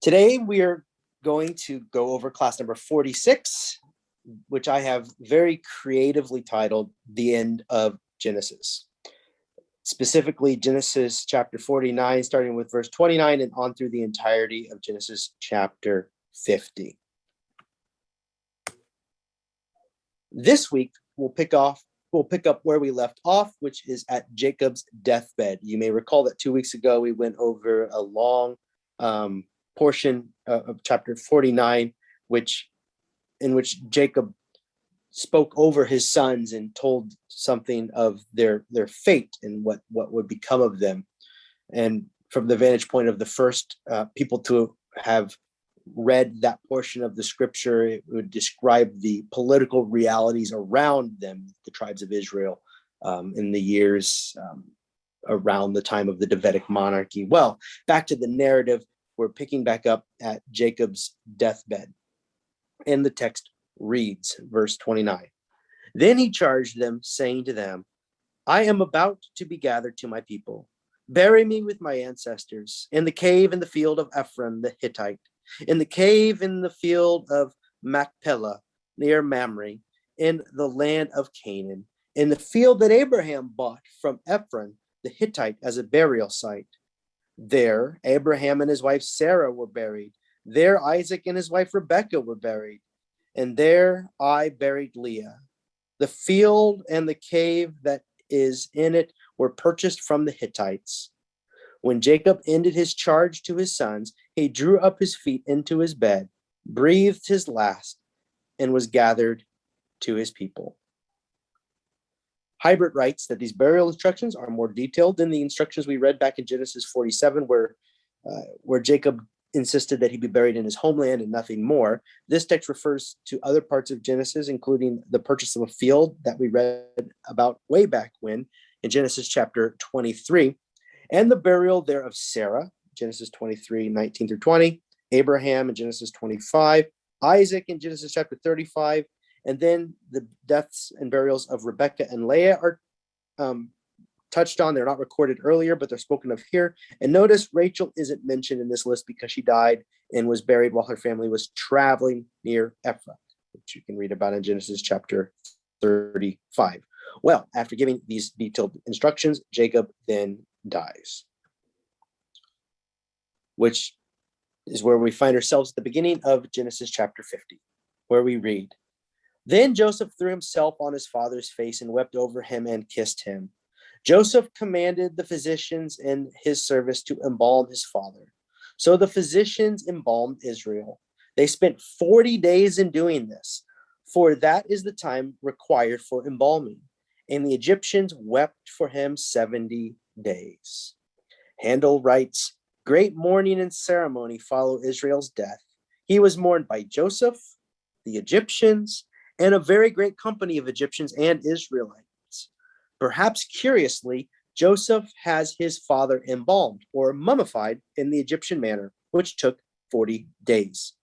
Today we are going to go over class number 46, which I have very creatively titled The End of Genesis. Specifically, Genesis chapter 49, starting with verse 29 and on through the entirety of Genesis chapter 50. This week, we'll pick up where we left off, which is at Jacob's deathbed. You may recall that 2 weeks ago, we went over a long portion of chapter 49, in which Jacob spoke over his sons and told something of their fate and what would become of them. And from the vantage point of the first people to have read that portion of the scripture, it would describe the political realities around them, the tribes of Israel, in the years around the time of the Davidic monarchy. Well, back to the narrative, we're picking back up at Jacob's deathbed. And the text reads, verse 29. Then he charged them, saying to them, I am about to be gathered to my people. Bury me with my ancestors in the cave in the field of Ephron the Hittite, in the cave in the field of Machpelah near Mamre, in the land of Canaan, in the field that Abraham bought from Ephron the Hittite as a burial site. There Abraham and his wife Sarah were buried. There Isaac and his wife Rebekah were buried. And there I buried Leah. The field and the cave that is in it were purchased from the Hittites. When Jacob ended his charge to his sons, he drew up his feet into his bed, breathed his last, and was gathered to his people. Hybrid writes that these burial instructions are more detailed than the instructions we read back in Genesis 47, where Jacob insisted that he be buried in his homeland and nothing more. This text refers to other parts of Genesis, including the purchase of a field that we read about way back when in Genesis chapter 23, and the burial there of Sarah, Genesis 23, 19 through 20, Abraham in Genesis 25, Isaac in Genesis chapter 35, and then the deaths and burials of Rebekah and Leah are touched on. They're not recorded earlier, but they're spoken of here. And notice Rachel isn't mentioned in this list because she died and was buried while her family was traveling near Ephrath, which you can read about in Genesis chapter 35. Well, after giving these detailed instructions, Jacob then dies, which is where we find ourselves at the beginning of Genesis chapter 50, where we read, Then Joseph threw himself on his father's face and wept over him and kissed him. Joseph commanded the physicians in his service to embalm his father. So the physicians embalmed Israel. They spent 40 days in doing this, for that is the time required for embalming. And the Egyptians wept for him 70 days. Handel writes, Great mourning and ceremony follow Israel's death. He was mourned by Joseph, the Egyptians, and a very great company of Egyptians and Israelites. Perhaps curiously, Joseph has his father embalmed or mummified in the Egyptian manner, which took 40 days.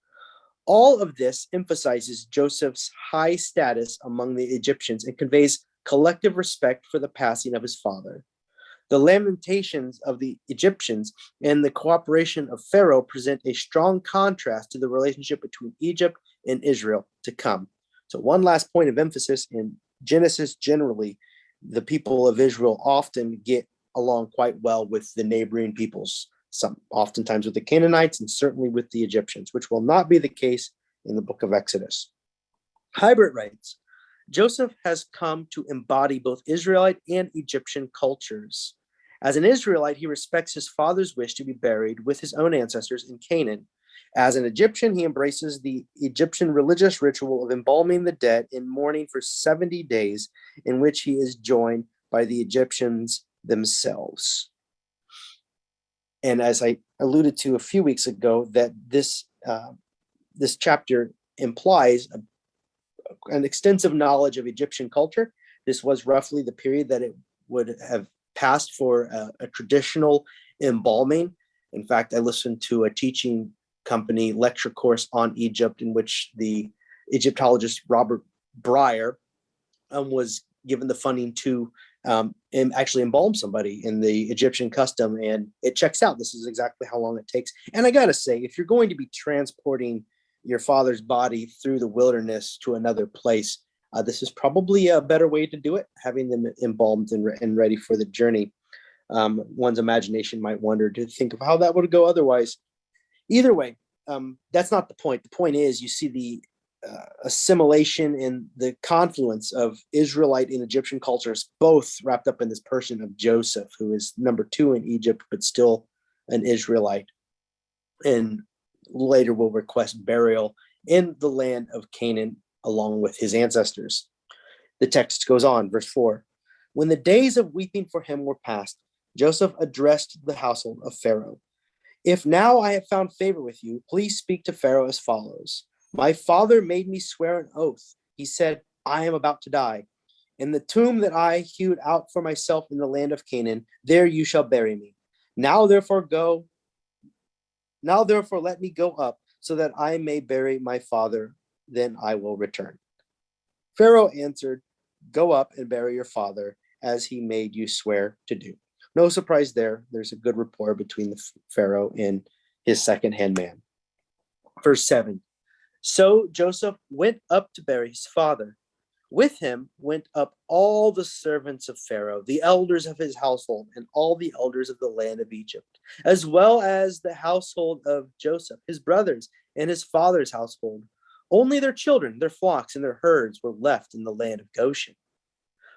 All of this emphasizes Joseph's high status among the Egyptians and conveys collective respect for the passing of his father. The lamentations of the Egyptians and the cooperation of Pharaoh present a strong contrast to the relationship between Egypt and Israel to come. So one last point of emphasis in Genesis generally, the people of Israel often get along quite well with the neighboring peoples, oftentimes with the Canaanites and certainly with the Egyptians, which will not be the case in the book of Exodus. Hybrid writes, Joseph has come to embody both Israelite and Egyptian cultures. As an Israelite, he respects his father's wish to be buried with his own ancestors in Canaan. As an Egyptian, he embraces the Egyptian religious ritual of embalming the dead in mourning for 70 days, in which he is joined by the Egyptians themselves. And as I alluded to a few weeks ago, that this chapter implies an extensive knowledge of Egyptian culture. This was roughly the period that it would have passed for a traditional embalming. In fact, I listened to a teaching company lecture course on Egypt in which the Egyptologist Robert Breyer was given the funding to actually embalm somebody in the Egyptian custom, and it checks out. This is exactly how long it takes. And I gotta say, if you're going to be transporting your father's body through the wilderness to another place, this is probably a better way to do it, having them embalmed and ready for the journey. One's imagination might wonder to think of how that would go otherwise. Either way, that's not the point. The point is you see the assimilation and the confluence of Israelite and Egyptian cultures, both wrapped up in this person of Joseph, who is number 2 in Egypt, but still an Israelite, and later will request burial in the land of Canaan along with his ancestors. The text goes on, verse 4. When the days of weeping for him were past, Joseph addressed the household of Pharaoh. If now I have found favor with you, please speak to Pharaoh as follows. My father made me swear an oath. He said, I am about to die. In the tomb that I hewed out for myself in the land of Canaan, there you shall bury me. Now therefore let me go up so that I may bury my father. Then I will return. Pharaoh answered, go up and bury your father as he made you swear to do. No surprise there. There's a good rapport between the Pharaoh and his second-hand man. Verse 7. So Joseph went up to bury his father. With him went up all the servants of Pharaoh, the elders of his household, and all the elders of the land of Egypt, as well as the household of Joseph, his brothers, and his father's household. Only their children, their flocks, and their herds were left in the land of Goshen.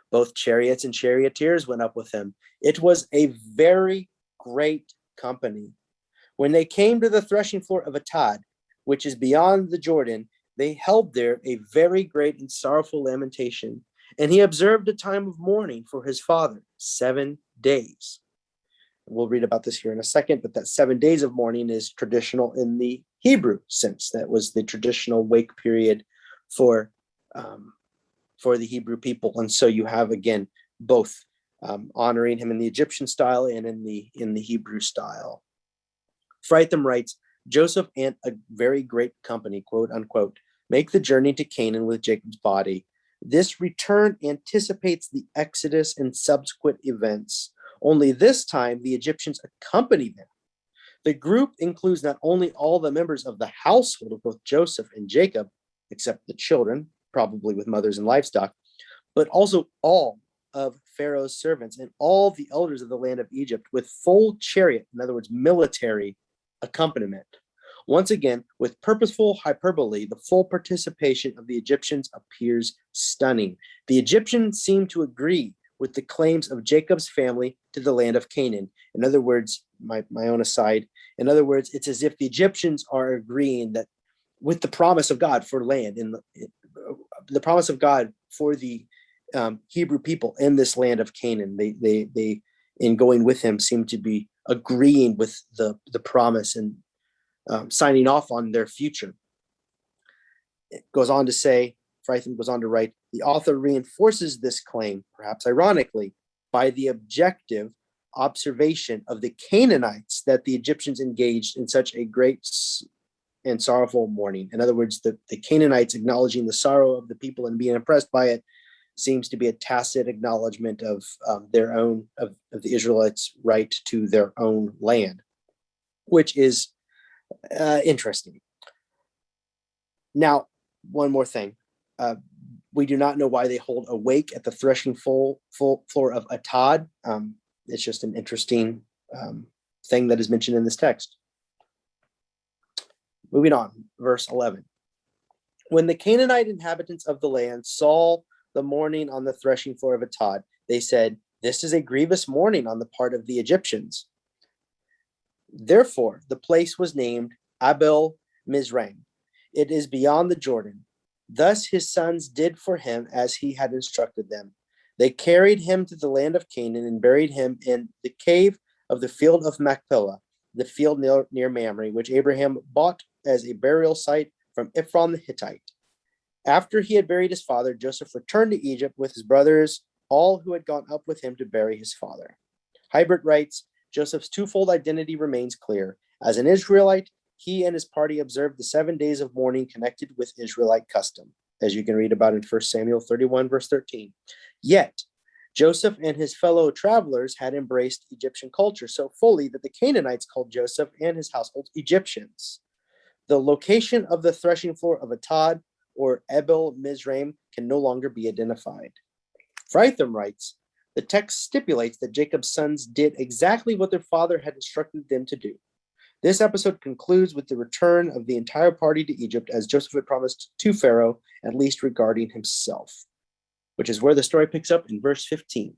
Both chariots and charioteers went up with him. It was a very great company. When they came to the threshing floor of Atad, which is beyond the Jordan, they held there a very great and sorrowful lamentation. And he observed a time of mourning for his father, 7 days. We'll read about this here in a second, but that 7 days of mourning is traditional in the Hebrew sense. That was the traditional wake period for the Hebrew people. And so you have, again, both honoring him in the Egyptian style and in the Hebrew style. Fritham writes, Joseph and a very great company, quote unquote, make the journey to Canaan with Jacob's body. This return anticipates the Exodus and subsequent events. Only this time the Egyptians accompany them. The group includes not only all the members of the household of both Joseph and Jacob, except the children, probably with mothers and livestock, but also all of Pharaoh's servants and all the elders of the land of Egypt with full chariot, in other words, military accompaniment. Once again, with purposeful hyperbole, the full participation of the Egyptians appears stunning. The Egyptians seem to agree with the claims of Jacob's family to the land of Canaan. In other words, my own aside, in other words, it's as if the Egyptians are agreeing that with the promise of God for land, in the promise of God for the Hebrew people in this land of Canaan, they in going with him seem to be agreeing with the promise and signing off on their future. It goes on to say, Fritham goes on to write, the author reinforces this claim, perhaps ironically, by the objective observation of the Canaanites that the Egyptians engaged in such a great and sorrowful mourning. In other words, the Canaanites acknowledging the sorrow of the people and being impressed by it seems to be a tacit acknowledgement of their own, of the Israelites' right to their own land, which is interesting. Now, one more thing. We do not know why they hold a wake at the threshing floor of Atad. It's just an interesting thing that is mentioned in this text. Moving on, verse 11. When the Canaanite inhabitants of the land saw the mourning on the threshing floor of Atad, they said, this is a grievous mourning on the part of the Egyptians. Therefore, the place was named Abel Mizraim. It is beyond the Jordan. Thus his sons did for him as he had instructed them. They carried him to the land of Canaan and buried him in the cave of the field of Machpelah, the field near Mamre, which Abraham bought as a burial site from Ephron the Hittite. After he had buried his father, Joseph returned to Egypt with his brothers, all who had gone up with him to bury his father. Hybert writes, Joseph's twofold identity remains clear. As an Israelite, he and his party observed the 7 days of mourning connected with Israelite custom, as you can read about in 1 Samuel 31, verse 13. Yet, Joseph and his fellow travelers had embraced Egyptian culture so fully that the Canaanites called Joseph and his household Egyptians. The location of the threshing floor of Atad or Ebel Mizraim can no longer be identified. Fritham writes, the text stipulates that Jacob's sons did exactly what their father had instructed them to do. This episode concludes with the return of the entire party to Egypt, as Joseph had promised to Pharaoh, at least regarding himself, which is where the story picks up in verse 15,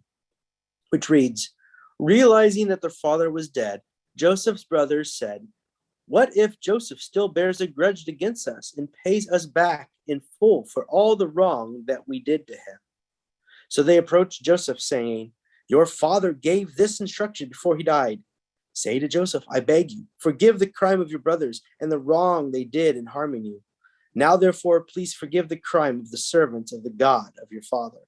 which reads, realizing that their father was dead, Joseph's brothers said, what if Joseph still bears a grudge against us and pays us back in full for all the wrong that we did to him? So they approached Joseph, saying, your father gave this instruction before he died. Say to Joseph, I beg you, forgive the crime of your brothers and the wrong they did in harming you. Now, therefore, please forgive the crime of the servants of the God of your father.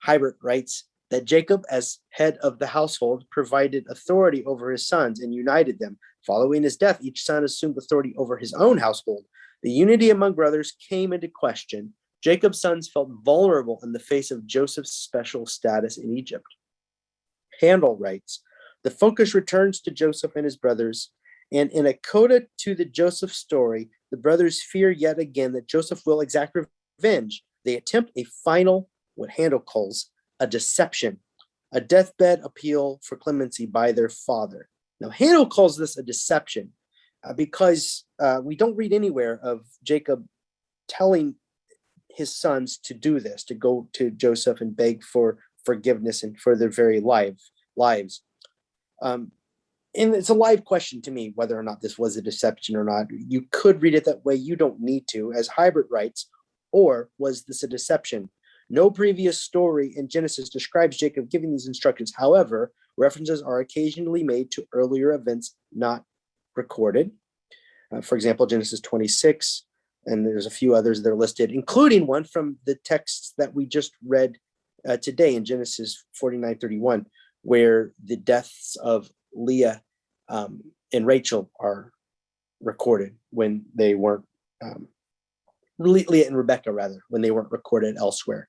Hybert writes that Jacob, as head of the household, provided authority over his sons and united them. Following his death, each son assumed authority over his own household. The unity among brothers came into question. Jacob's sons felt vulnerable in the face of Joseph's special status in Egypt. Handel writes, the focus returns to Joseph and his brothers, and in a coda to the Joseph story, the brothers fear yet again that Joseph will exact revenge. They attempt a final, what Handel calls, a deception, a deathbed appeal for clemency by their father. Now, Handel calls this a deception because we don't read anywhere of Jacob telling his sons to do this, to go to Joseph and beg for forgiveness and for their very lives. And it's a live question to me whether or not this was a deception or not. You could read it that way. You don't need to, as Hybert writes, or was this a deception? No previous story in Genesis describes Jacob giving these instructions. However, references are occasionally made to earlier events not recorded. For example, Genesis 26, and there's a few others that are listed, including one from the texts that we just read today in Genesis 49:31, where the deaths of Leah and Rachel are recorded when they weren't, Leah and Rebecca, rather, when they weren't recorded elsewhere.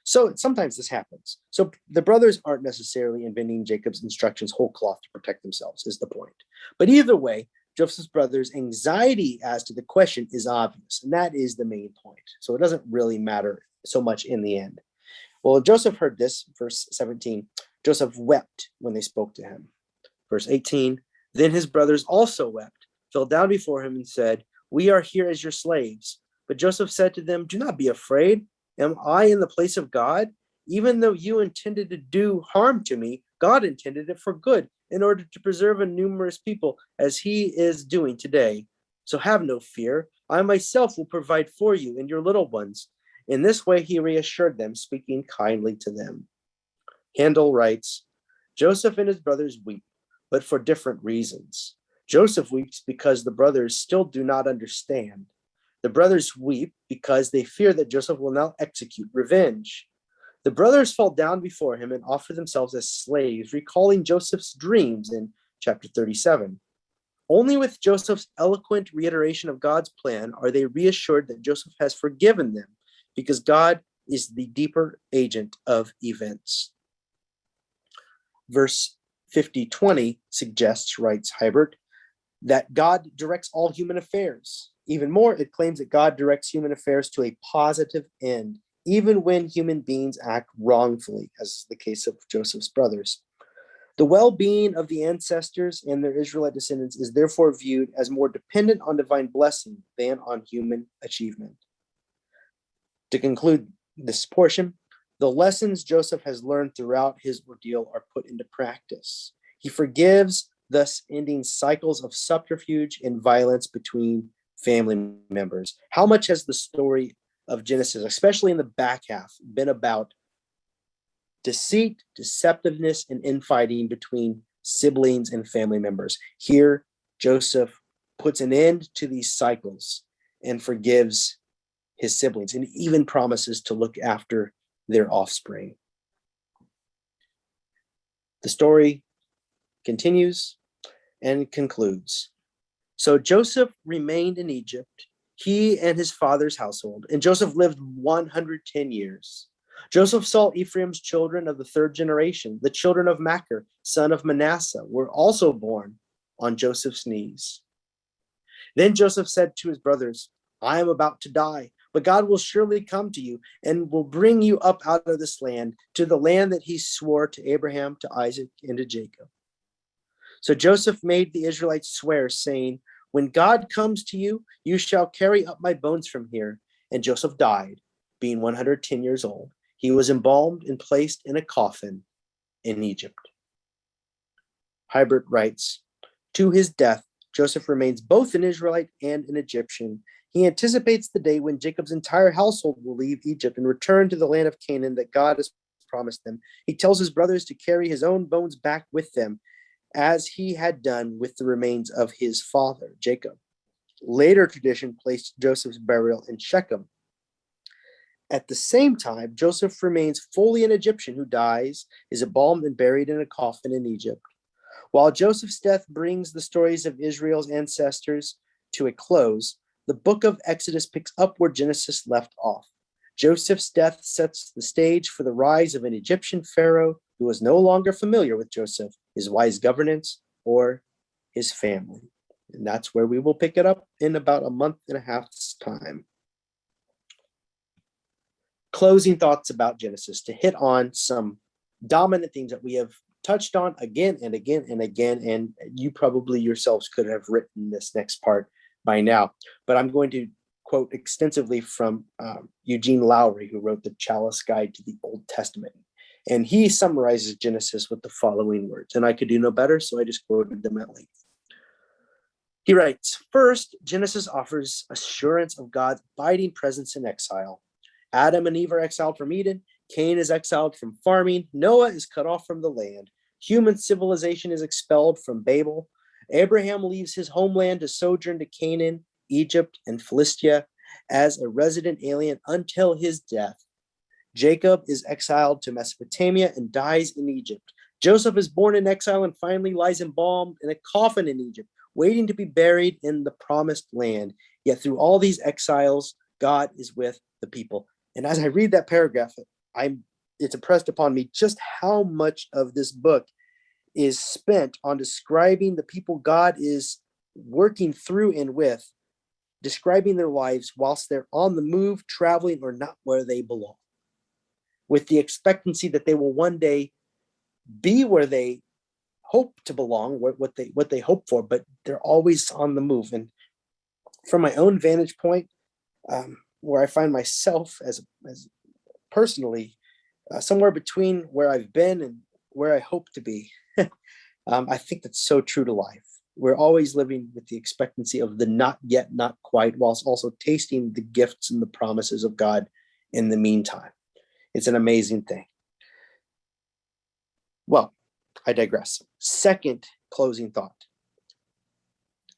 So sometimes this happens. So the brothers aren't necessarily inventing Jacob's instructions whole cloth to protect themselves, is the point. But either way, Joseph's brothers' anxiety as to the question is obvious, and that is the main point. So it doesn't really matter so much in the end. Well, Joseph heard this, verse 17, Joseph wept when they spoke to him. Verse 18, then his brothers also wept, fell down before him and said, we are here as your slaves. But Joseph said to them, do not be afraid. Am I in the place of God? Even though you intended to do harm to me, God intended it for good, in order to preserve a numerous people, as he is doing today. So have no fear. I myself will provide for you and your little ones. In this way he reassured them, speaking kindly to them. Handel writes, Joseph and his brothers weep, but for different reasons. Joseph weeps because the brothers still do not understand. The brothers weep because they fear that Joseph will now execute revenge. The brothers fall down before him and offer themselves as slaves, recalling Joseph's dreams in chapter 37. Only with Joseph's eloquent reiteration of God's plan are they reassured that Joseph has forgiven them, because God is the deeper agent of events. Verse 50:20 suggests, writes Hybert, that God directs all human affairs. Even more, it claims that God directs human affairs to a positive end, even when human beings act wrongfully, as is the case of Joseph's brothers. The well-being of the ancestors and their Israelite descendants is therefore viewed as more dependent on divine blessing than on human achievement. To conclude this portion, the lessons Joseph has learned throughout his ordeal are put into practice. He forgives, thus ending cycles of subterfuge and violence between family members. How much has the story of Genesis, especially in the back half, been about deceit, deceptiveness, and infighting between siblings and family members? Here, Joseph puts an end to these cycles and forgives his siblings, and even promises to look after their offspring. The story continues and concludes. So Joseph remained in Egypt, he and his father's household, and Joseph lived 110 years. Joseph saw Ephraim's children of the third generation, the children of Machir, son of Manasseh, were also born on Joseph's knees. Then Joseph said to his brothers, I am about to die, but God will surely come to you and will bring you up out of this land to the land that he swore to Abraham, to Isaac, and to Jacob. So Joseph made the Israelites swear, saying, when God comes to you, you shall carry up my bones from here. And Joseph died, being 110 years old. He was embalmed and placed in a coffin in Egypt. Hybert writes, to his death, Joseph remains both an Israelite and an Egyptian. He anticipates the day when Jacob's entire household will leave Egypt and return to the land of Canaan that God has promised them. He tells his brothers to carry his own bones back with them, as he had done with the remains of his father, Jacob. Later tradition placed Joseph's burial in Shechem. At the same time, Joseph remains fully an Egyptian who dies, is embalmed and buried in a coffin in Egypt. While Joseph's death brings the stories of Israel's ancestors to a close, the book of Exodus picks up where Genesis left off. Joseph's death sets the stage for the rise of an Egyptian pharaoh who was no longer familiar with Joseph, his wise governance, or his family. And that's where we will pick it up in about a month and a half's time. Closing thoughts about Genesis to hit on some dominant themes that we have touched on again and again and again, and you probably yourselves could have written this next part by now, but I'm going to quote extensively from Eugene Lowry, who wrote the Chalice Guide to the Old Testament. And he summarizes Genesis with the following words, and I could do no better, so I just quoted them at length. He writes, first, Genesis offers assurance of God's abiding presence in exile. Adam and Eve are exiled from Eden. Cain is exiled from farming. Noah is cut off from the land. Human civilization is expelled from Babel. Abraham leaves his homeland to sojourn to Canaan, Egypt, and Philistia as a resident alien until his death. Jacob is exiled to Mesopotamia and dies in Egypt. Joseph is born in exile and finally lies embalmed in a coffin in Egypt, waiting to be buried in the promised land. Yet through all these exiles, God is with the people. And as I read that paragraph, it's impressed upon me just how much of this book is spent on describing the people God is working through and with, describing their lives whilst they're on the move, traveling, or not where they belong, with the expectancy that they will one day be where they hope to belong, what they hope for, but they're always on the move. And from my own vantage point, where I find myself as personally somewhere between where I've been and where I hope to be, I think that's so true to life. We're always living with the expectancy of the not yet, not quite, whilst also tasting the gifts and the promises of God in the meantime. It's an amazing thing. Well, I digress. Second closing thought.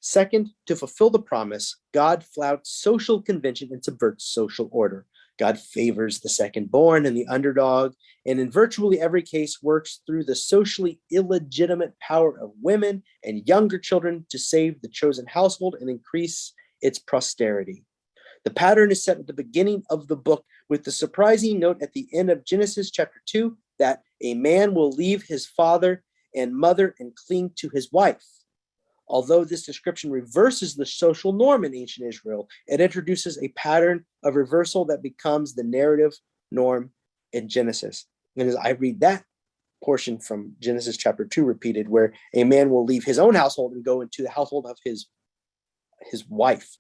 Second, to fulfill the promise, God flouts social convention and subverts social order. God favors the second born and the underdog, and in virtually every case works through the socially illegitimate power of women and younger children to save the chosen household and increase its posterity. The pattern is set at the beginning of the book with the surprising note at the end of Genesis chapter 2 that a man will leave his father and mother and cling to his wife. Although this description reverses the social norm in ancient Israel, it introduces a pattern of reversal that becomes the narrative norm in Genesis. And as I read that portion from Genesis chapter 2 repeated, where a man will leave his own household and go into the household of his wife.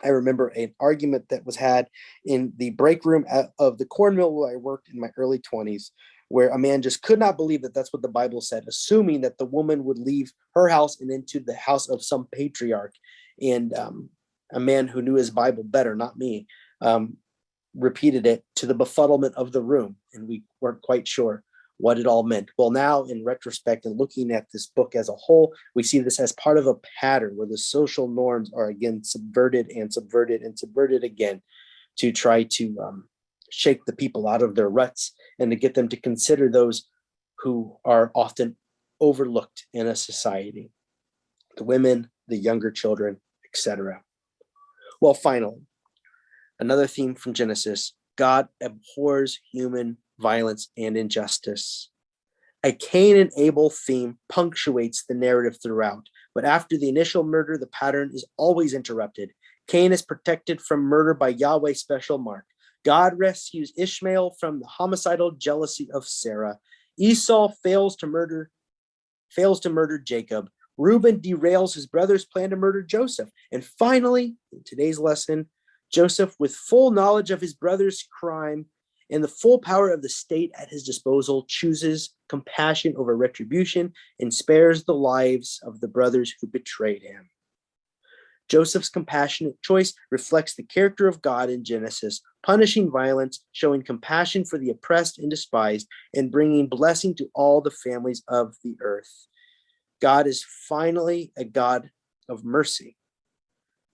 I remember an argument that was had in the break room of the corn mill where I worked in my early 20s, where a man just could not believe that that's what the Bible said, assuming that the woman would leave her house and into the house of some patriarch. And a man who knew his Bible better, not me, repeated it to the befuddlement of the room. And we weren't quite sure what it all meant. Well, now in retrospect and looking at this book as a whole, we see this as part of a pattern where the social norms are again subverted and subverted and subverted again to try to shake the people out of their ruts and to get them to consider those who are often overlooked in a society, the women, the younger children, etc. Well, finally, another theme from Genesis, God abhors human violence and injustice. A Cain and Abel theme punctuates the narrative throughout, but after the initial murder, the pattern is always interrupted. Cain is protected from murder by Yahweh's special mark. God rescues Ishmael from the homicidal jealousy of Sarah. Esau fails to murder Jacob. Reuben derails his brother's plan to murder Joseph. And finally, in today's lesson, Joseph, with full knowledge of his brother's crime and the full power of the state at his disposal, chooses compassion over retribution and spares the lives of the brothers who betrayed him. Joseph's compassionate choice reflects the character of God in Genesis, punishing violence, showing compassion for the oppressed and despised, and bringing blessing to all the families of the earth. God is finally a God of mercy,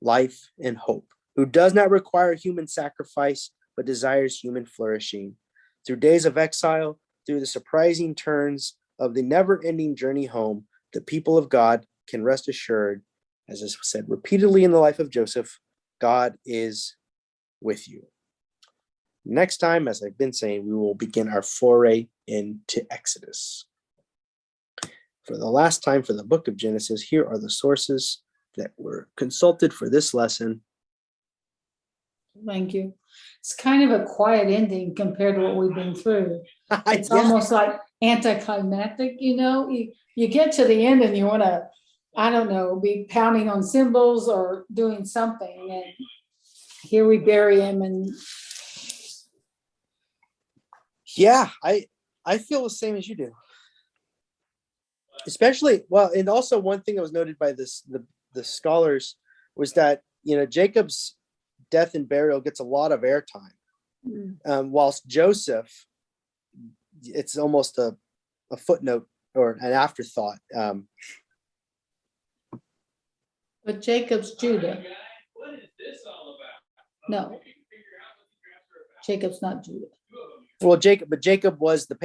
life, and hope, who does not require human sacrifice, but desires human flourishing. Through days of exile, through the surprising turns of the never-ending journey home, the people of God can rest assured, as is said repeatedly in the life of Joseph, God is with you. Next time, as I've been saying, we will begin our foray into Exodus. For the last time for the book of Genesis, here are the sources that were consulted for this lesson. Thank you. It's kind of a quiet ending compared to what we've been through. It's Yeah. almost like anticlimactic, you know? You get to the end and you want to, I don't know, be pounding on cymbals or doing something. And here we bury him. And Yeah, I feel the same as you do. Especially, well, and also one thing that was noted by the scholars was that, you know, Jacob's death and burial gets a lot of airtime, whilst Joseph, it's almost a footnote or an afterthought. but Jacob's Judah. No, Jacob's not Judah. Well, Jacob was the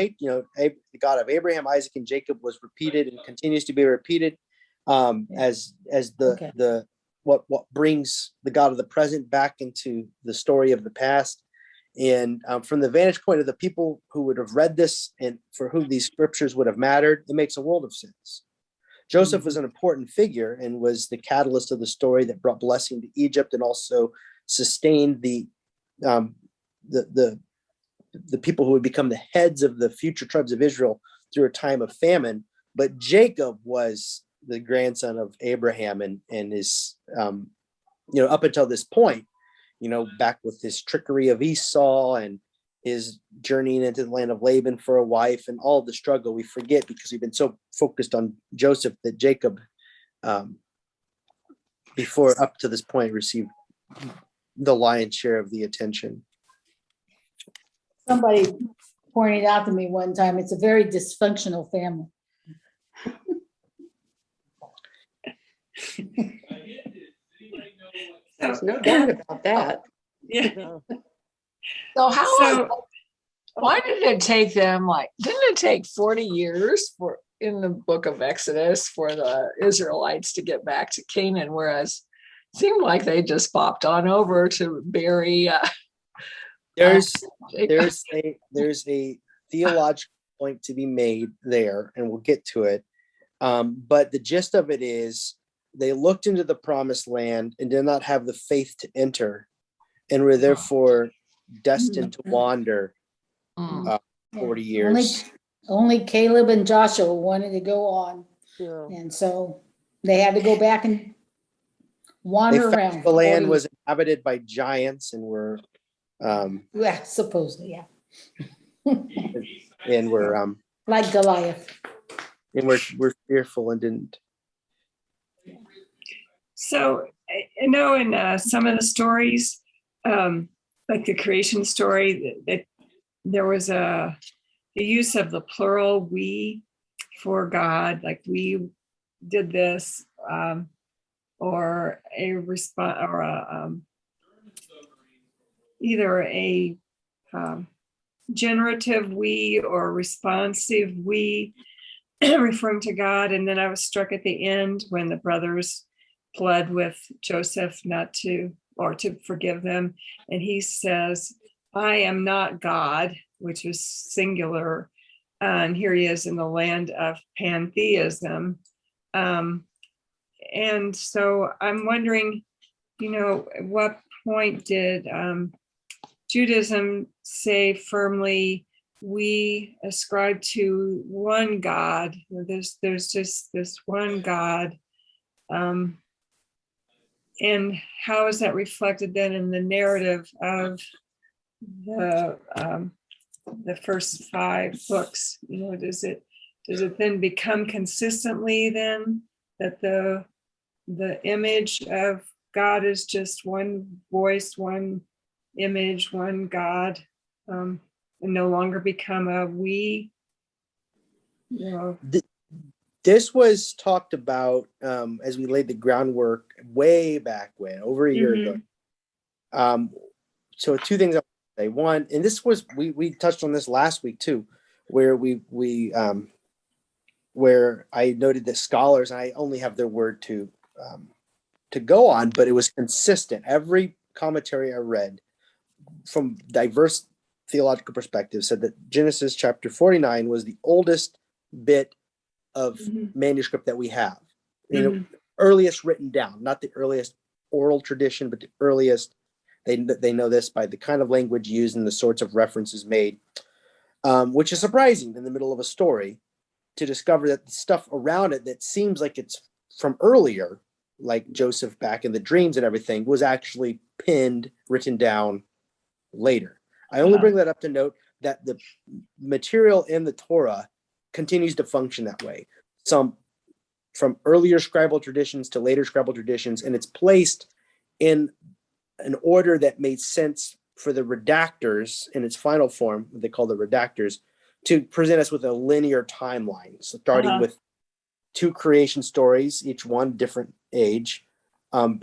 God of Abraham, Isaac, and Jacob was repeated and continues to be repeated as the what brings the God of the present back into the story of the past. And from the vantage point of the people who would have read this and for whom these scriptures would have mattered, it makes a world of sense. Joseph was an important figure and was the catalyst of the story that brought blessing to Egypt and also sustained the people who would become the heads of the future tribes of Israel through a time of famine. But Jacob was the grandson of Abraham and is, up until this point, back with his trickery of Esau and his journeying into the land of Laban for a wife and all the struggle, we forget because we've been so focused on Joseph that Jacob, before up to this point, received the lion's share of the attention. Somebody pointed out to me one time, it's a very dysfunctional family. There's no doubt about that. Yeah. So Why did it take them didn't it take 40 years in the book of Exodus for the Israelites to get back to Canaan, whereas it seemed like they just popped on over to bury There's a theological point to be made there, and we'll get to it. But the gist of it is they looked into the promised land and did not have the faith to enter, and were therefore destined to wander 40 years. Only Caleb and Joshua wanted to go on. Yeah. And so they had to go back and wander around. The land was inhabited by giants and were supposedly, yeah. and were like Goliath. And we're fearful and didn't. So I know in some of the stories, like the creation story, that there was the use of the plural "we" for God, like we did this, or a response, or either a generative "we" or responsive "we," referring to God. And then I was struck at the end when the brothers pled with Joseph not to, or to forgive them. And he says, I am not God, which was singular. And here he is in the land of pantheism. And so I'm wondering, at what point did Judaism say firmly, we ascribe to one God? There's just this one God. And how is that reflected then in the narrative of the first 5 books? Does it then become consistently then that the image of God is just one voice, one image, one God, and no longer become a we? This was talked about as we laid the groundwork way back when, over a year ago. So 2 things I want to say. One, and this was we touched on this last week too, where where I noted that scholars, and I only have their word to go on, but it was consistent. Every commentary I read from diverse theological perspectives said that Genesis chapter 49 was the oldest bit of manuscript that we have. Earliest written down, not the earliest oral tradition, but the earliest. They know this by the kind of language used and the sorts of references made, which is surprising in the middle of a story to discover that the stuff around it that seems like it's from earlier, like Joseph back in the dreams and everything, was actually written down later. I only bring that up to note that the material in the Torah continues to function that way. Some from earlier scribal traditions to later scribal traditions, and it's placed in an order that made sense for the redactors in its final form, what they call the redactors, to present us with a linear timeline. So starting with 2 creation stories, each one different age,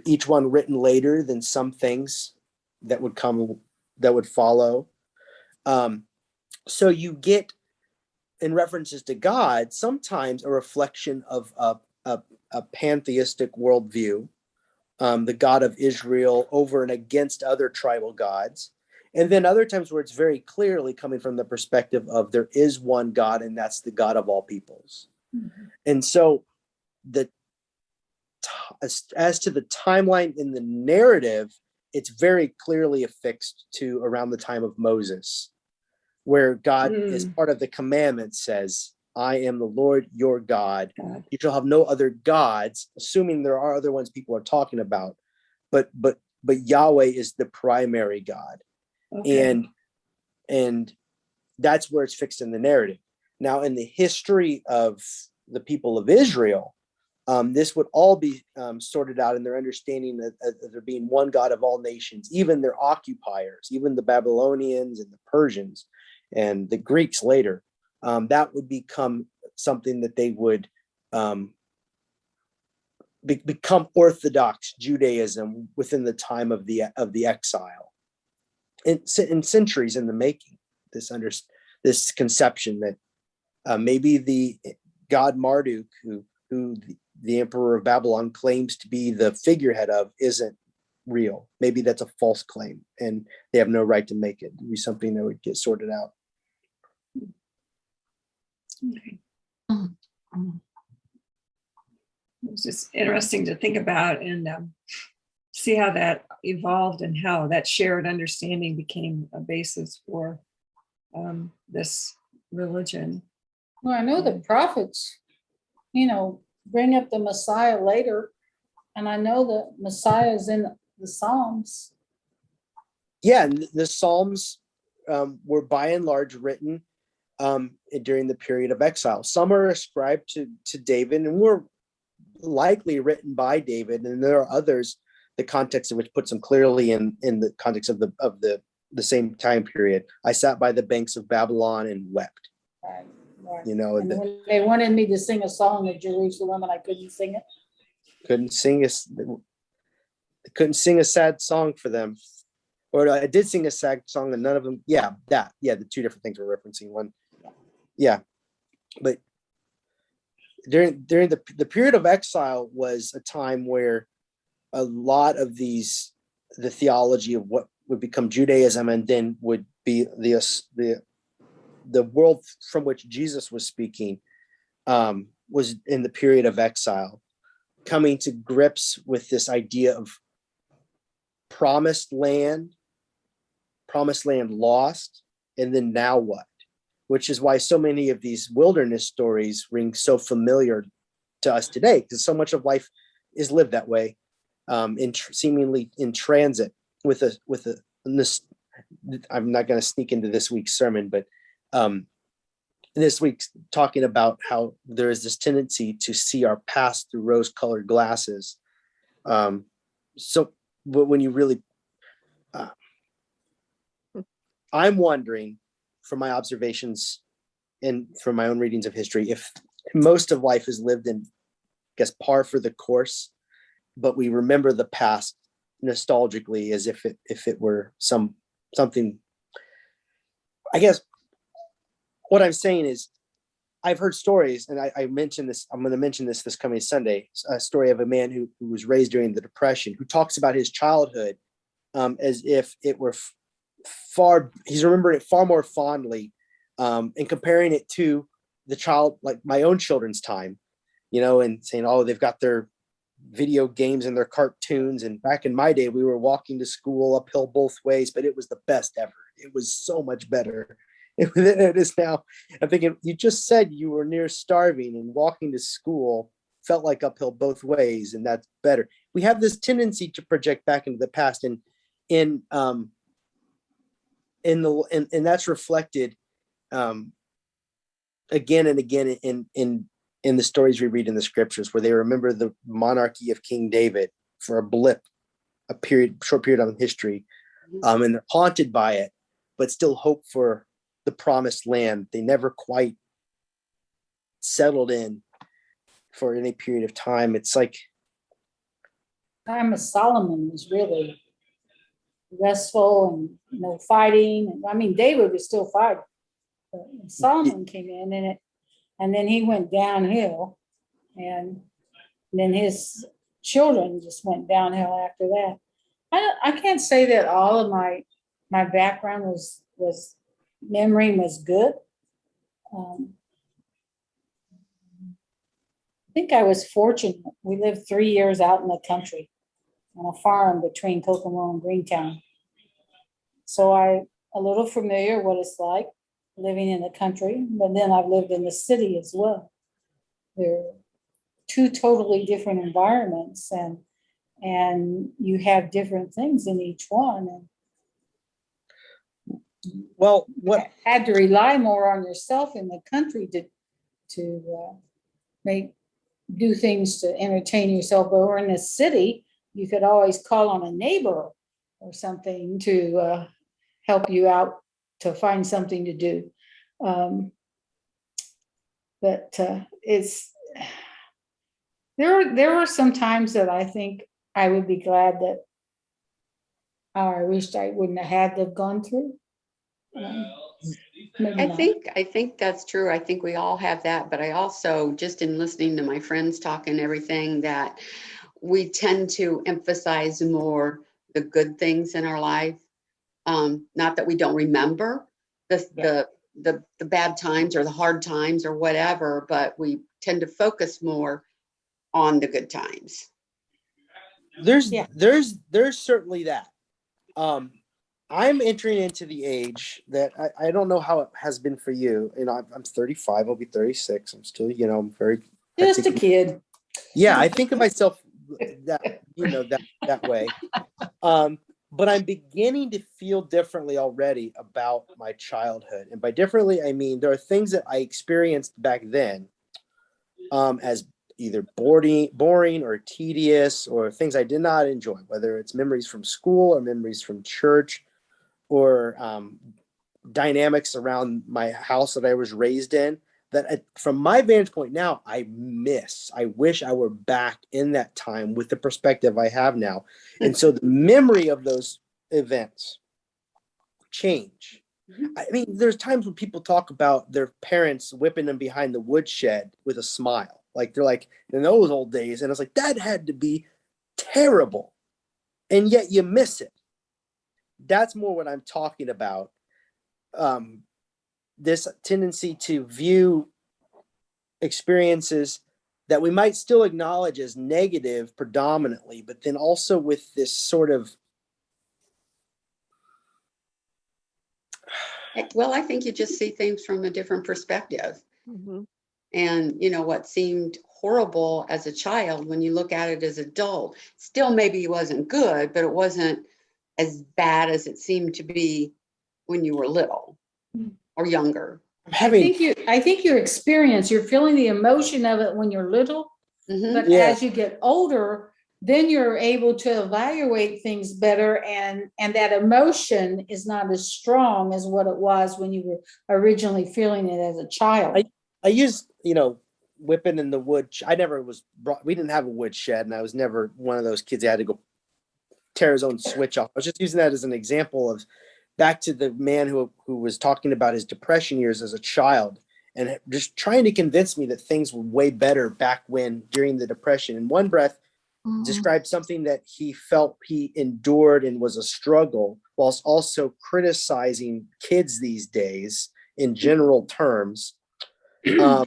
each one written later than some things that would follow. So you get, in references to God, sometimes a reflection of a pantheistic worldview, the God of Israel over and against other tribal gods. And then other times where it's very clearly coming from the perspective of there is one God, and that's the God of all peoples. And so as to the timeline in the narrative, it's very clearly affixed to around the time of Moses, where God, as part of the commandment, says, I am the Lord your God. You shall have no other gods, assuming there are other ones people are talking about. But Yahweh is the primary God. Okay. And that's where it's fixed in the narrative. Now, in the history of the people of Israel, this would all be sorted out in their understanding that there being one God of all nations, even their occupiers, even the Babylonians and the Persians and the Greeks later. That would become something that they would become Orthodox Judaism within the time of the exile. In centuries in the making, this conception that maybe the god Marduk, who the emperor of Babylon claims to be the figurehead of, isn't real. Maybe that's a false claim, and they have no right to make it. It'd be something that would get sorted out. Okay. It's just interesting to think about and see how that evolved and how that shared understanding became a basis for this religion. Well, I know the prophets, bring up the Messiah later, and I know the Messiah is in the Psalms. Yeah, and the Psalms were by and large written during the period of exile. Some are ascribed to David and were likely written by David, and there are others, the context of which puts them clearly in the context of the same time period. I sat by the banks of Babylon and wept. Right. And when they wanted me to sing a song at Jerusalem, and I couldn't sing it. Couldn't sing a sad song for them. Or I did sing a sad song, and none of them. The 2 different things we're referencing. One, but during the period of exile was a time where a lot of the theology of what would become Judaism, and then would be the world from which Jesus was speaking, was in the period of exile, coming to grips with this idea of promised land lost, and then now what? Which is why so many of these wilderness stories ring so familiar to us today, because so much of life is lived that way, seemingly in transit with this. I'm not going to sneak into this week's sermon, but this week's talking about how there is this tendency to see our past through rose-colored glasses. But when you really, I'm wondering, from my observations and from my own readings of history, if most of life is lived in, I guess, par for the course, but we remember the past nostalgically as if it were something. I guess what I'm saying is, I've heard stories, and I mentioned this. I'm going to mention this coming Sunday. A story of a man who was raised during the Depression, who talks about his childhood as if it were he's remembering it far more fondly, and comparing it to like my own children's time, and saying, oh, they've got their video games and their cartoons. And back in my day, we were walking to school uphill both ways, but it was the best ever. It was so much better than it is now. I'm thinking, you just said you were near starving, and walking to school felt like uphill both ways, and that's better. We have this tendency to project back into the past, and that's reflected again and again in the stories we read in the scriptures, where they remember the monarchy of King David for a blip, short period of history, and they're haunted by it, but still hope for the promised land. They never quite settled in for any period of time. It's like Time of Solomon was really restful and no fighting. I mean, David was still fighting, but Solomon came in, and then he went downhill, and then his children just went downhill after that. I can't say that all of my background was memory was good. I think I was fortunate. We lived 3 years out in the country on a farm between Kokomo and Greentown. So I'm a little familiar what it's like living in the country, but then I've lived in the city as well. They're two totally different environments, and you have different things in each one. And well, what had to rely more on yourself in the country to do things to entertain yourself. But we're in the city, you could always call on a neighbor or something to help you out to find something to do. But it's there are some times that I think I would be glad that I wished I wouldn't have had to have gone through. I think that's true. I think we all have that, but I also, just in listening to my friends talk and everything, that we tend to emphasize more the good things in our life. Not that we don't remember the bad times or the hard times or whatever, but we tend to focus more on the good times. There's certainly that. I'm entering into the age that I don't know how it has been for you. I'm 35. I'll be 36. I'm still, I'm very just a kid. Yeah, I think of myself that way. But I'm beginning to feel differently already about my childhood, and by differently, I mean there are things that I experienced back then, as either boring or tedious, or things I did not enjoy, whether it's memories from school or memories from church, or dynamics around my house that I was raised in, that from my vantage point now, I wish I were back in that time with the perspective I have now. And so the memory of those events change. I mean, there's times when people talk about their parents whipping them behind the woodshed with a smile. Like they're like, in those old days. And it's like, that had to be terrible. And yet you miss it. that's more what I'm talking about. This tendency to view experiences that we might still acknowledge as negative predominantly, but then also with this sort of, Well, I think you just see things from a different perspective. Mhm. And, what seemed horrible as a child, when you look at it as adult, still maybe it wasn't good, but it wasn't as bad as it seemed to be when you were little or younger. having, I think your experience, you're feeling the emotion of it when you're little, Mhm. but Yeah. as you get older, then you're able to evaluate things better, and that emotion is not as strong as what it was when you were originally feeling it as a child. I used, whipping in the wood. I never was brought, we didn't have a wood shed, and I was never one of those kids that had to go tear his own switch off. I was just using that as an example of back to the man who was talking about his depression years as a child, and just trying to convince me that things were way better back when, during the depression. In one breath, described something that he felt he endured and was a struggle, whilst also criticizing kids these days in general terms. Well,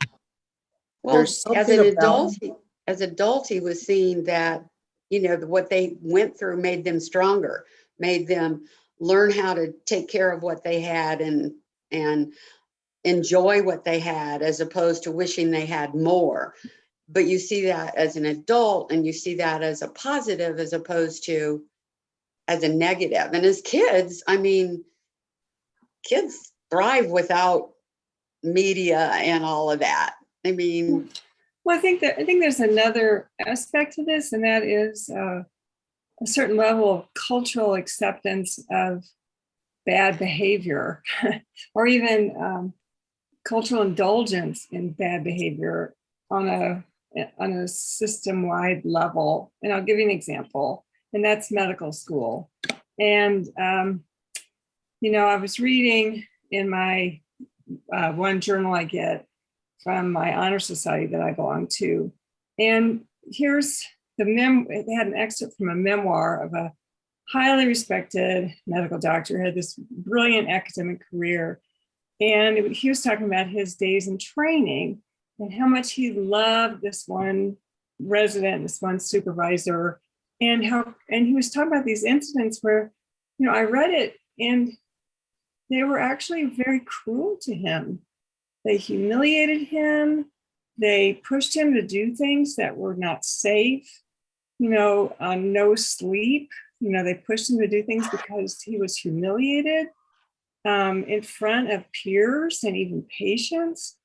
There's as something an about, adult, he was seeing that, what they went through made them stronger, made them learn how to take care of what they had and enjoy what they had, as opposed to wishing they had more. But you see that as an adult, and you see that as a positive as opposed to as a negative. And as kids, kids thrive without media and all of that. Well, I think there's another aspect to this, and that is a certain level of cultural acceptance of bad behavior, or even cultural indulgence in bad behavior on a system-wide level. And I'll give you an example, and that's medical school. And I was reading in my one journal I get from my honor society that I belong to, and here's they had an excerpt from a memoir of a highly respected medical doctor who had this brilliant academic career. And he was talking about his days in training and how much he loved this one resident, this one supervisor, and he was talking about these incidents where, I read it and they were actually very cruel to him. They humiliated him. They pushed him to do things that were not safe, no sleep. They pushed him to do things because he was humiliated in front of peers and even patients.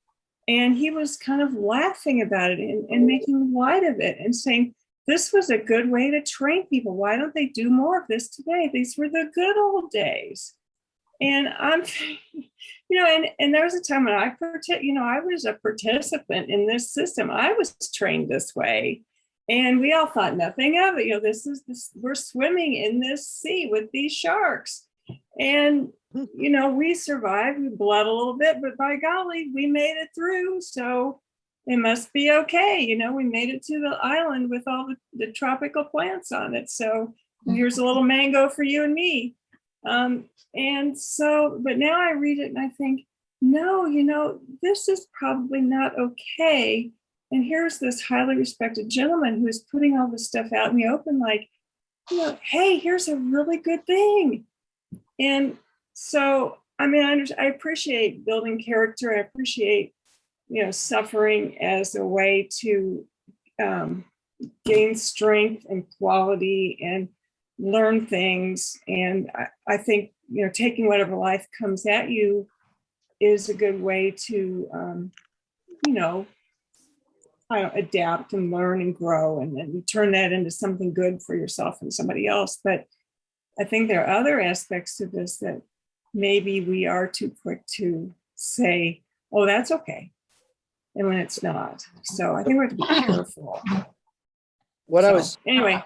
And he was kind of laughing about it and making light of it and saying, this was a good way to train people. Why don't they do more of this today? These were the good old days. And I'm, and there was a time when I was a participant in this system. I was trained this way. And we all thought nothing of it. We're swimming in this sea with these sharks. And, we survived, we bled a little bit, but by golly, we made it through. So it must be okay. We made it to the island with all the tropical plants on it. So here's a little mango for you and me. And so, but now I read it and I think, no, this is probably not okay. And here's this highly respected gentleman who is putting all this stuff out in the open, like, hey, here's a really good thing. And so, I appreciate building character. I appreciate, suffering as a way to gain strength and quality and learn things. And I think, taking whatever life comes at you is a good way to, adapt and learn and grow, and then you turn that into something good for yourself and somebody else. But I think there are other aspects to this that maybe we are too quick to say, oh, that's okay, and when it's not. So I think we have to be careful. Anyway.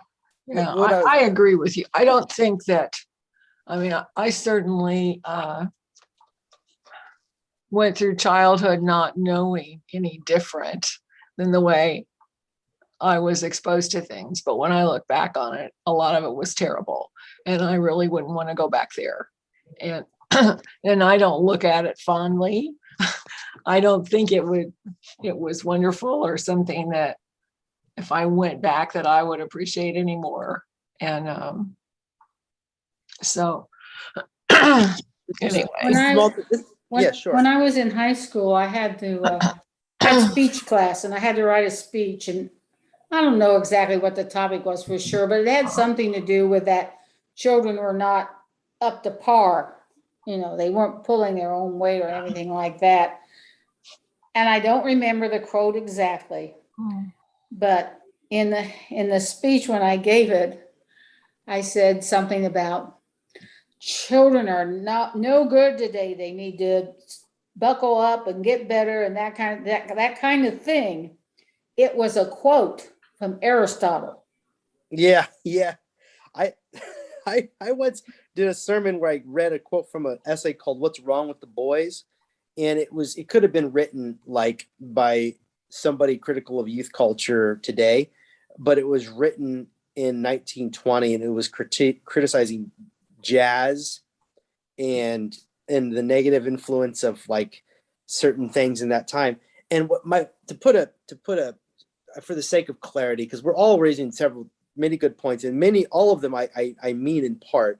Yeah, I agree with you. I don't think that, I certainly went through childhood not knowing any different than the way I was exposed to things. But when I look back on it, a lot of it was terrible. and I really wouldn't want to go back there. And and I don't look at it fondly. I don't think it was wonderful or something that if I went back that I would appreciate anymore. And so anyway. When I- Yeah, sure. When I was in high school, I had to, had speech class and I had to write a speech, and I don't know exactly what the topic was for sure, but it had something to do with that children were not up to par. You know, they weren't pulling their own weight or anything like that. And I don't remember the quote exactly, but in the speech when I gave it, I said something about children are no good today. They need to buckle up and get better and that kind of thing. It was a quote from Aristotle. Yeah. I I once did a sermon where I read a quote from an essay called "What's Wrong with the Boys," and it could have been written like by somebody critical of youth culture today, but it was written in 1920, and it was criticizing jazz and the negative influence of like certain things in that time. And what to put a for the sake of clarity, because we're all raising many good points, and all of them I mean in part,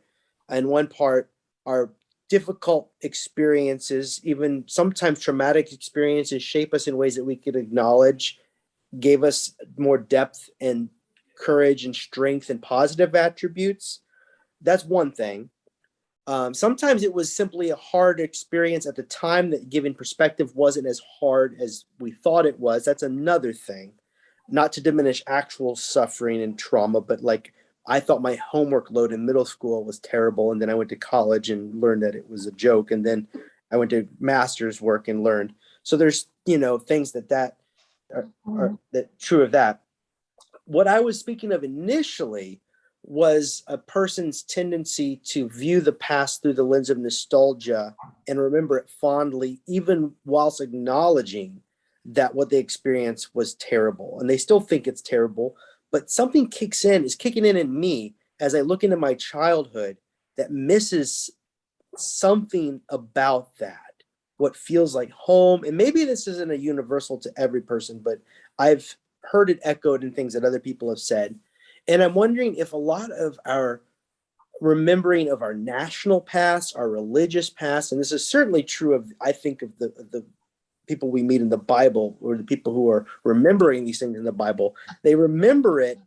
and one part are difficult experiences, even sometimes traumatic experiences, shape us in ways that we could acknowledge, gave us more depth and courage and strength and positive attributes. That's one thing. Sometimes it was simply a hard experience at the time that, given perspective, wasn't as hard as we thought it was. That's another thing. Not to diminish actual suffering and trauma, but like I thought my homework load in middle school was terrible, and then I went to college and learned that it was a joke, and then I went to master's work and learned. So there's things that are that true of that. What I was speaking of initially was a person's tendency to view the past through the lens of nostalgia and remember it fondly, even whilst acknowledging that what they experienced was terrible. And they still think it's terrible, but something is kicking in me as I look into my childhood that misses something about that, what feels like home. And maybe this isn't a universal to every person, but I've heard it echoed in things that other people have said. And I'm wondering if a lot of our remembering of our national past, our religious past, and this is certainly true of, I think, of the people we meet in the Bible, or the people who are remembering these things in the Bible, they remember it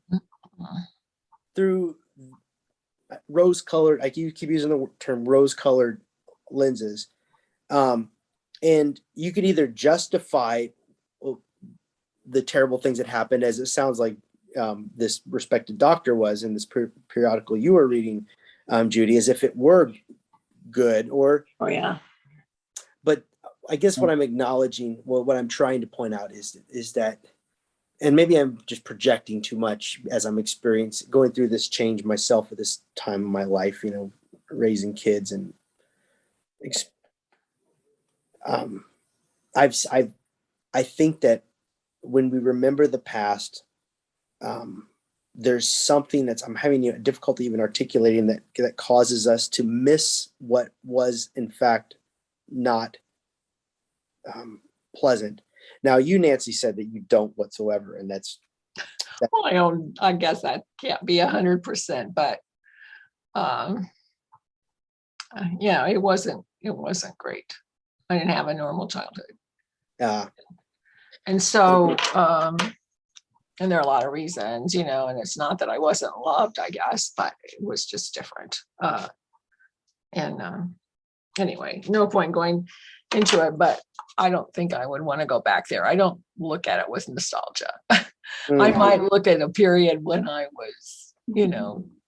through rose-colored, I keep using the term rose-colored lenses. And you could either justify the terrible things that happened, as it sounds like this respected doctor was in this periodical you were reading, Judy, as if it were good, or Oh yeah. But I guess what I'm acknowledging, what I'm trying to point out is that, and maybe I'm just projecting too much as I'm going through this change myself at this time of my life, raising kids, and I think that when we remember the past, there's something I'm having difficulty even articulating that causes us to miss what was in fact not pleasant. Now, you, Nancy, said that you don't whatsoever, and that's Well, I guess that can't be 100%, but yeah, it wasn't great. I didn't have a normal childhood. And so, and there are a lot of reasons, and it's not that I wasn't loved, I guess, but it was just different. Anyway, no point going into it, but I don't think I would want to go back there. I don't look at it with nostalgia. I might look at a period when I was,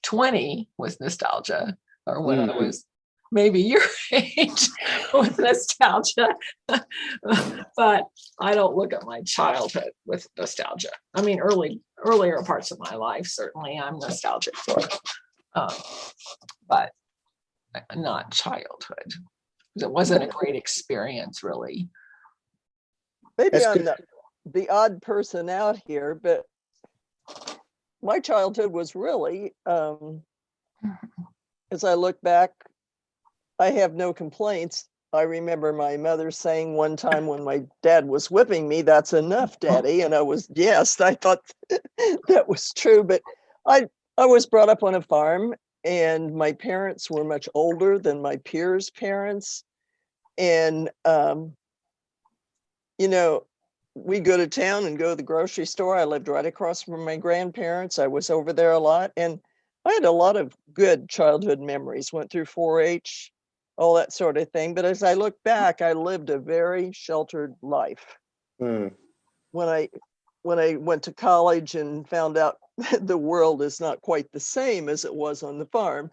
20 with nostalgia, or when I was maybe your age with nostalgia. But I don't look at my childhood with nostalgia. I mean, earlier parts of my life, certainly I'm nostalgic for, but not childhood. It wasn't a great experience, really. Maybe I'm the odd person out here, but my childhood was really as I look back, I have no complaints. I remember my mother saying one time when my dad was whipping me, "That's enough, Daddy." And I was, yes, I thought that was true. But I was brought up on a farm, and my parents were much older than my peers' parents. And, you know, we go to town and go to the grocery store. I lived right across from my grandparents. I was over there a lot. And I had a lot of good childhood memories, went through 4-H, all that sort of thing. But as I look back, I lived a very sheltered life. Hmm. When I went to college and found out the world is not quite the same as it was on the farm,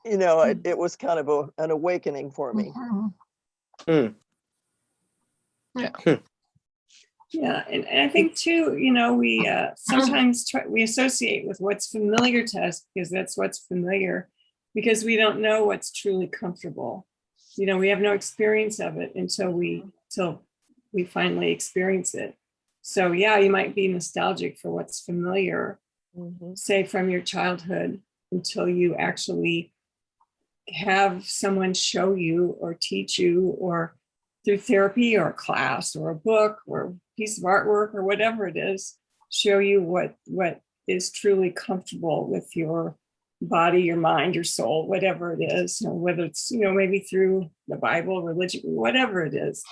you know, it was kind of an awakening for me. Mhm. Hmm. Yeah. Yeah, and I think too, you know, we sometimes we associate with what's familiar to us because that's what's familiar, because we don't know what's truly comfortable. You know, we have no experience of it until we finally experience it. So yeah, you might be nostalgic for what's familiar, Mhm. say from your childhood, until you actually have someone show you or teach you, or through therapy or a class or a book or a piece of artwork or whatever it is, show you what is truly comfortable with your body, your mind, your soul, whatever it is, you know, whether it's, you know, maybe through the Bible, religion, whatever it is,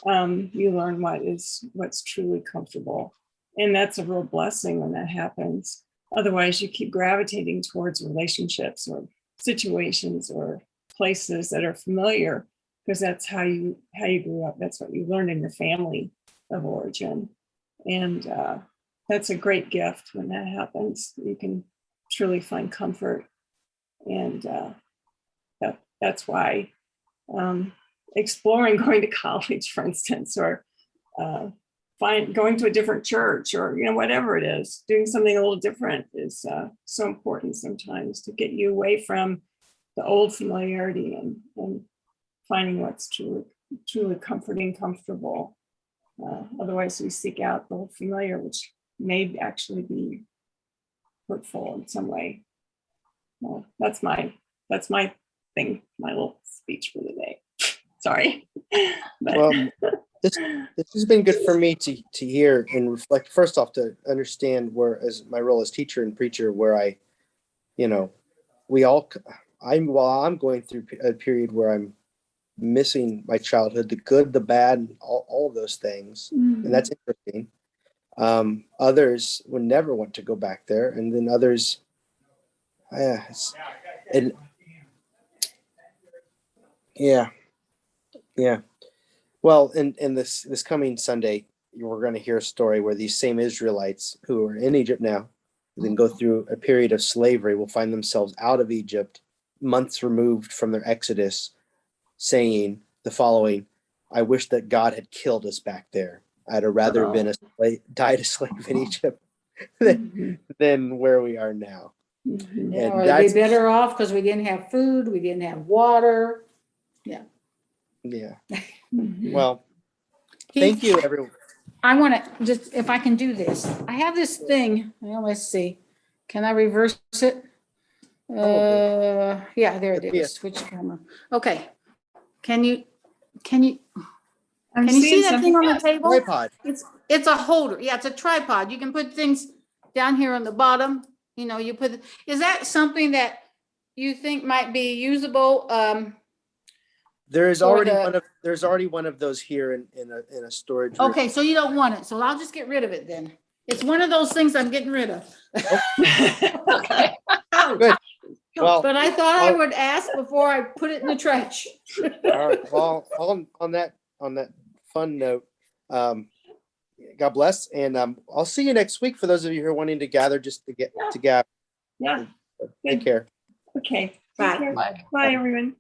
you learn what's truly comfortable. And that's a real blessing when that happens. Otherwise, you keep gravitating towards relationships or situations or places that are familiar, because that's how you grew up. That's what you learned in your family of origin. And that's a great gift when that happens. You can truly find comfort. And that's why exploring going to college, for instance, or going to a different church, or, you know, whatever it is, doing something a little different is so important sometimes to get you away from the old familiarity and finding what's truly comforting, comfortable. Otherwise, we seek out the old familiar, which may actually be hurtful in some way. Well, that's my thing, my little speech for the day. Sorry. But, Well, this has been good for me to hear and reflect. First off, to understand where, as my role as teacher and preacher, where I, you know, while I'm going through a period where I'm missing my childhood, the good, the bad, and all of those things, and that's interesting. Others would never want to go back there, and then others, and yeah, yeah. Well, and this coming Sunday, we're going to hear a story where these same Israelites who are in Egypt now, then go through a period of slavery, will find themselves out of Egypt, months removed from their exodus, saying the following: "I wish that God had killed us back there. I'd have rather been died a slave in Egypt than where we are now." Yeah, And or they'd that's, be better off because we didn't have food, we didn't have water. yeah. Mhm. Well, thank you, everyone. I want to just, if I can do this, I have this thing, well, let's see. Can I reverse it? Yeah, there it Yeah. is, switch camera. Okay. Can you I'm see seeing that something. thing on the table? Tripod. It's a holder. Yeah, it's a tripod. You can put things down here on the bottom. You know, is that something that you think might be usable? There's For already the- one of those here in a storage room. Okay, so you don't want it. So I'll just get rid of it then. It's one of those things I'm getting rid of. Okay. Good. Well, But I thought I would ask before I put it in the trash. all right. Well, on that fun note, God bless, and I'll see you next week. For those of you who are wanting to gather, just to get to gather. Yeah. Take care. Okay. Bye. Take care. Bye. Bye, everyone.